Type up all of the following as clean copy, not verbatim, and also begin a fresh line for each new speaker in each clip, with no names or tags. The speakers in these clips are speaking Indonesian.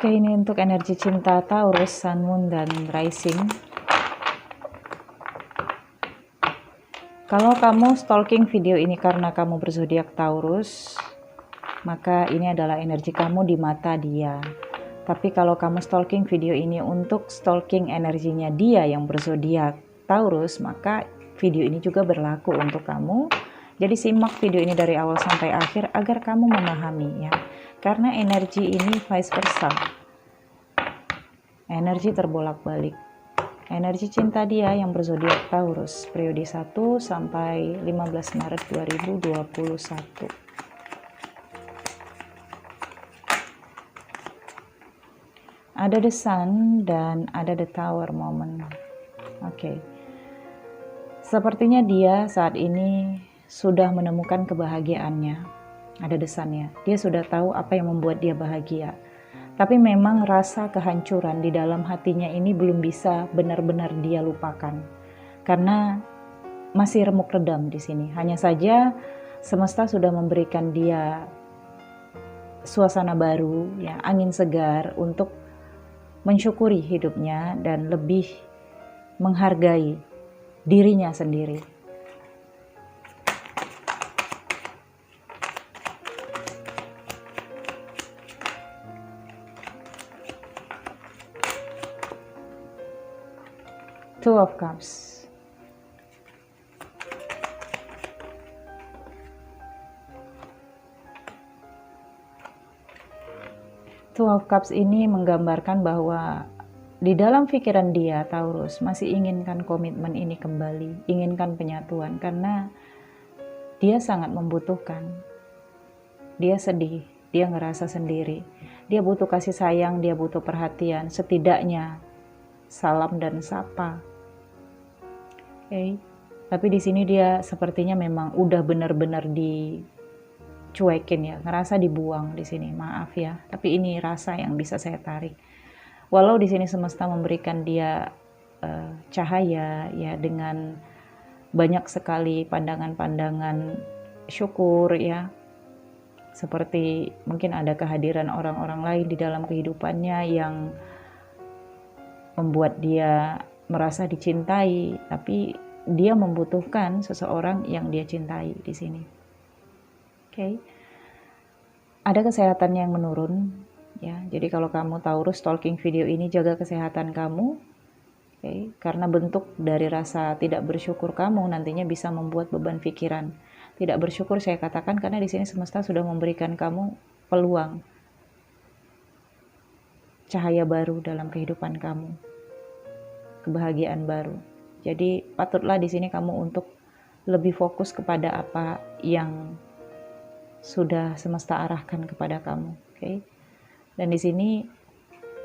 Oke, ini untuk energi cinta Taurus, Sun, Moon, dan Rising. Kalau kamu stalking video ini karena kamu berzodiak Taurus, maka ini adalah energi kamu di mata dia. Tapi kalau kamu stalking video ini untuk stalking energinya dia yang berzodiak Taurus, maka video ini juga berlaku untuk kamu. Jadi simak video ini dari awal sampai akhir agar kamu memahami ya. Karena energi ini vice versa. Energi terbolak-balik. Energi cinta dia yang berzodiak Taurus, periode 1 sampai 15 Maret 2021. Ada the Sun dan ada the Tower moment. Oke. Sepertinya dia saat ini sudah menemukan kebahagiaannya. Ada the Sun ya. Dia sudah tahu apa yang membuat dia bahagia. Tapi memang rasa kehancuran di dalam hatinya ini belum bisa benar-benar dia lupakan. Karena masih remuk redam di sini. Hanya saja semesta sudah memberikan dia suasana baru, ya, angin segar untuk mensyukuri hidupnya dan lebih menghargai dirinya sendiri. Two of Cups. Two of Cups ini menggambarkan bahwa di dalam pikiran dia, Taurus, masih inginkan komitmen ini kembali, inginkan penyatuan karena dia sangat membutuhkan. Dia sedih, dia ngerasa sendiri. Dia butuh kasih sayang, dia butuh perhatian, setidaknya salam dan sapa. Oke. Tapi di sini dia sepertinya memang udah benar-benar dicuekin ya, ngerasa dibuang di sini. Maaf ya, tapi ini rasa yang bisa saya tarik. Walau di sini semesta memberikan dia cahaya ya dengan banyak sekali pandangan-pandangan syukur ya. Seperti mungkin ada kehadiran orang-orang lain di dalam kehidupannya yang membuat dia merasa dicintai, tapi dia membutuhkan seseorang yang dia cintai di sini. Oke. Ada kesehatan yang menurun ya. Jadi kalau kamu Taurus stalking video ini, jaga kesehatan kamu. Oke, karena bentuk dari rasa tidak bersyukur kamu nantinya bisa membuat beban pikiran. Tidak bersyukur saya katakan karena di sini semesta sudah memberikan kamu peluang cahaya baru dalam kehidupan kamu. Kebahagiaan baru. Jadi patutlah di sini kamu untuk lebih fokus kepada apa yang sudah semesta arahkan kepada kamu, oke? Dan di sini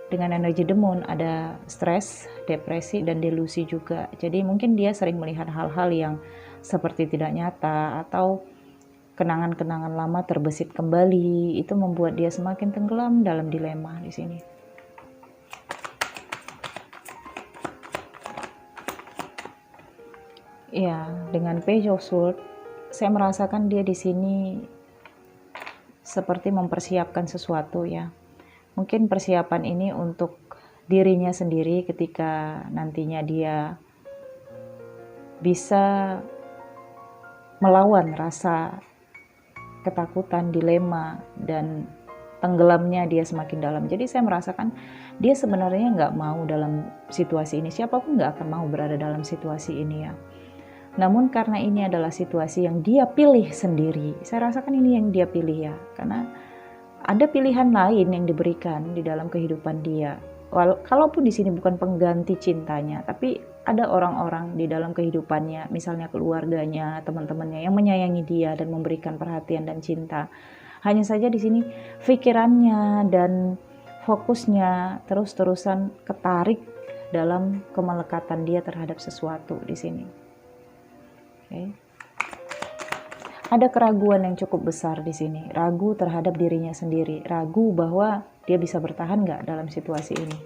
dengan energi The Moon ada stres, depresi dan delusi juga. Jadi mungkin dia sering melihat hal-hal yang seperti tidak nyata atau kenangan-kenangan lama terbesit kembali. Itu membuat dia semakin tenggelam dalam dilema di sini. Ya, dengan Page of Swords, saya merasakan dia di sini seperti mempersiapkan sesuatu ya. Mungkin persiapan ini untuk dirinya sendiri ketika nantinya dia bisa melawan rasa ketakutan, dilema, dan tenggelamnya dia semakin dalam. Jadi saya merasakan dia sebenarnya nggak mau dalam situasi ini. Siapapun nggak akan mau berada dalam situasi ini ya. Namun karena ini adalah situasi yang dia pilih sendiri, saya rasakan ini yang dia pilih ya, karena ada pilihan lain yang diberikan di dalam kehidupan dia. Kalaupun di sini bukan pengganti cintanya, tapi ada orang-orang di dalam kehidupannya, misalnya keluarganya, teman-temannya yang menyayangi dia dan memberikan perhatian dan cinta. Hanya saja di sini pikirannya dan fokusnya terus-terusan ketarik dalam kemelekatan dia terhadap sesuatu di sini. Okay. Ada keraguan yang cukup besar di sini, ragu terhadap dirinya sendiri, ragu bahwa dia bisa bertahan nggak dalam situasi ini.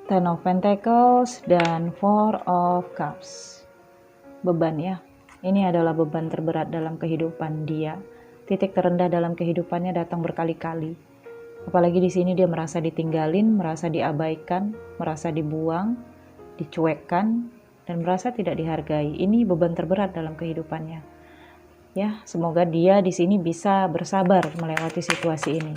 Ten of Pentacles dan Four of Cups. Beban ya. Ini adalah beban terberat dalam kehidupan dia. Titik terendah dalam kehidupannya datang berkali-kali. Apalagi di sini dia merasa ditinggalin, merasa diabaikan, merasa dibuang, dicuekkan, dan merasa tidak dihargai. Ini beban terberat dalam kehidupannya. Ya, semoga dia di sini bisa bersabar melewati situasi ini.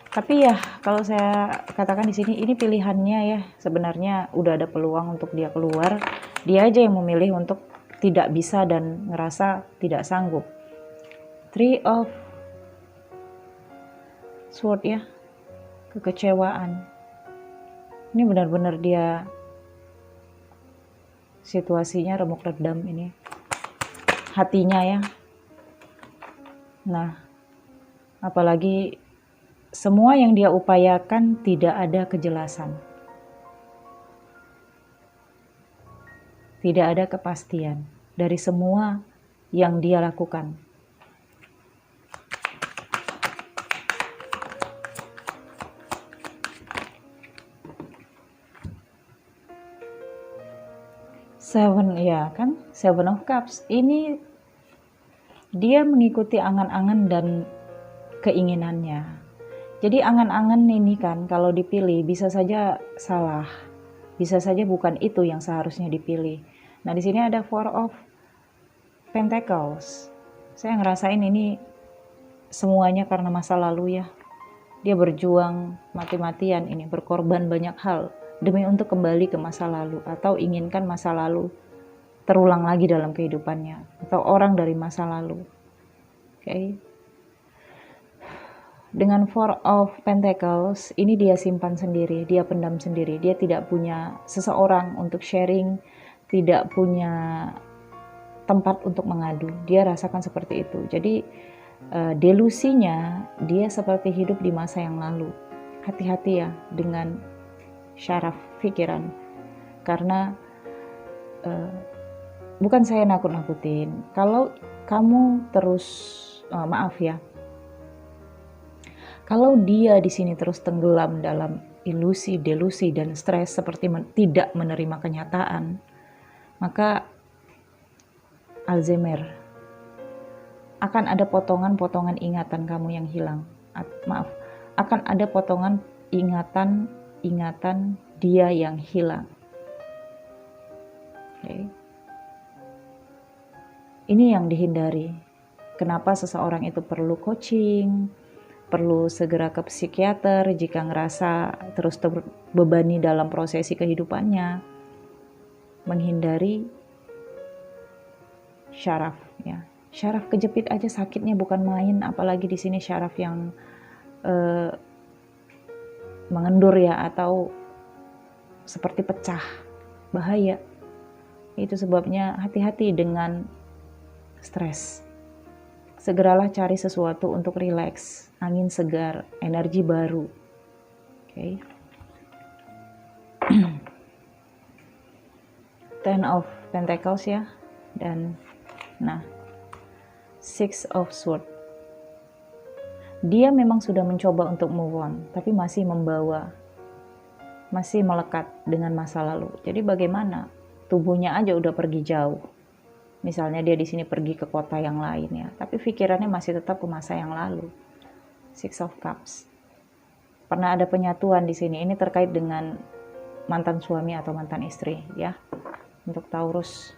Tapi ya, kalau saya katakan di sini, ini pilihannya ya. Sebenarnya udah ada peluang untuk dia keluar. Dia aja yang memilih untuk tidak bisa dan ngerasa tidak sanggup. 3 of Sword ya, kekecewaan. Ini benar-benar dia situasinya remuk redam ini. Hatinya ya. Nah, apalagi semua yang dia upayakan tidak ada kejelasan. Tidak ada kepastian dari semua yang dia lakukan. Seven, ya kan? Seven of Cups. Ini dia mengikuti angan-angan dan keinginannya. Jadi angan-angan ini kan kalau dipilih bisa saja salah. Bisa saja bukan itu yang seharusnya dipilih. Nah, di sini ada Four of Pentacles. Saya ngerasain ini semuanya karena masa lalu ya. Dia berjuang mati-matian ini, berkorban banyak hal demi untuk kembali ke masa lalu atau inginkan masa lalu terulang lagi dalam kehidupannya atau orang dari masa lalu. Oke. Dengan Four of Pentacles, ini dia simpan sendiri, dia pendam sendiri. Dia tidak punya seseorang untuk sharing, tidak punya tempat untuk mengadu. Dia rasakan seperti itu. Jadi delusinya dia seperti hidup di masa yang lalu. Hati-hati ya dengan syaraf pikiran. Karena bukan saya nakut-nakutin. Kalau kamu terus maaf ya. Kalau dia di sini terus tenggelam dalam ilusi, delusi, dan stres seperti tidak menerima kenyataan, maka Alzheimer akan ada potongan-potongan ingatan kamu yang hilang. Akan ada potongan ingatan dia yang hilang. Okay. Ini yang dihindari. Kenapa seseorang itu perlu coaching, perlu segera ke psikiater jika ngerasa terus terbebani dalam prosesi kehidupannya. Menghindari syaraf ya. Syaraf kejepit aja sakitnya bukan main, apalagi di sini syaraf yang mengendur ya atau seperti pecah. Bahaya. Itu sebabnya hati-hati dengan stres. Segeralah cari sesuatu untuk rileks, angin segar, energi baru. Oke. Ten of Pentacles ya. Dan nah, Six of Swords. Dia memang sudah mencoba untuk move on, tapi masih melekat dengan masa lalu. Jadi bagaimana? Tubuhnya aja udah pergi jauh. Misalnya dia di sini pergi ke kota yang lain ya, tapi pikirannya masih tetap ke masa yang lalu. Six of Cups. Pernah ada penyatuan di sini. Ini terkait dengan mantan suami atau mantan istri ya. Untuk Taurus.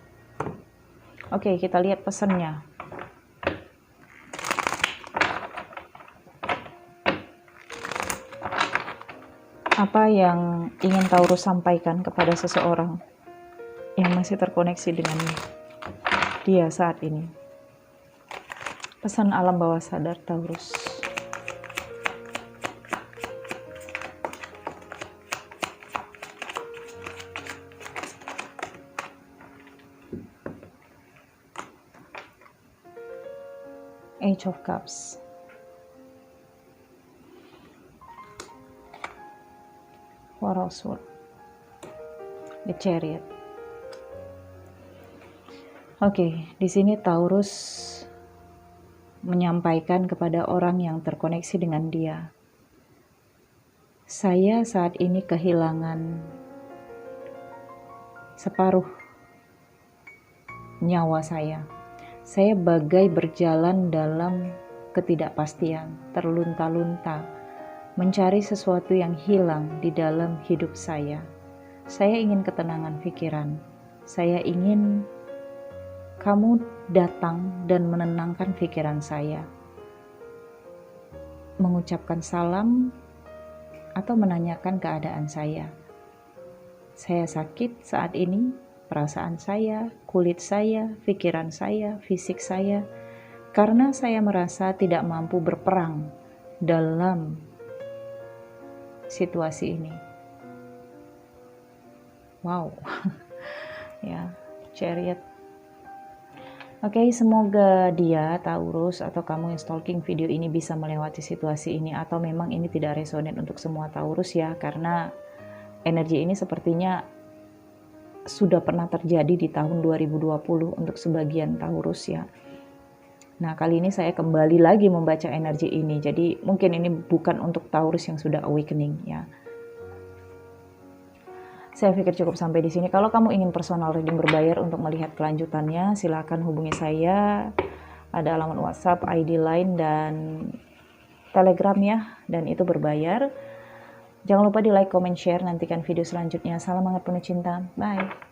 Oke, kita lihat pesannya. Apa yang ingin Taurus sampaikan kepada seseorang yang masih terkoneksi dengan dia saat ini? Pesan alam bawah sadar Taurus. Age of Cups. Four of Swords. The Chariot. Oke, di sini Taurus menyampaikan kepada orang yang terkoneksi dengan dia. Saya saat ini kehilangan separuh nyawa saya. Saya bagai berjalan dalam ketidakpastian, terlunta-lunta, mencari sesuatu yang hilang di dalam hidup saya. Saya ingin ketenangan pikiran. Saya ingin kamu datang dan menenangkan pikiran saya. Mengucapkan salam atau menanyakan keadaan saya. Saya sakit saat ini, perasaan saya, kulit saya, pikiran saya, fisik saya, karena saya merasa tidak mampu berperang dalam situasi ini. Wow. Ya, Chariot. Oke, semoga dia, Taurus, atau kamu yang stalking video ini bisa melewati situasi ini, atau memang ini tidak resonan untuk semua Taurus ya, karena energi ini sepertinya sudah pernah terjadi di tahun 2020 untuk sebagian Taurus ya. Nah, kali ini saya kembali lagi membaca energi ini, jadi mungkin ini bukan untuk Taurus yang sudah awakening ya. Saya pikir cukup sampai di sini. Kalau kamu ingin personal reading berbayar untuk melihat kelanjutannya, silakan hubungi saya. Ada alamat WhatsApp, ID Line, dan Telegram ya, dan itu berbayar. Jangan lupa di like, comment, share. Nantikan video selanjutnya. Salam hangat penuh cinta. Bye.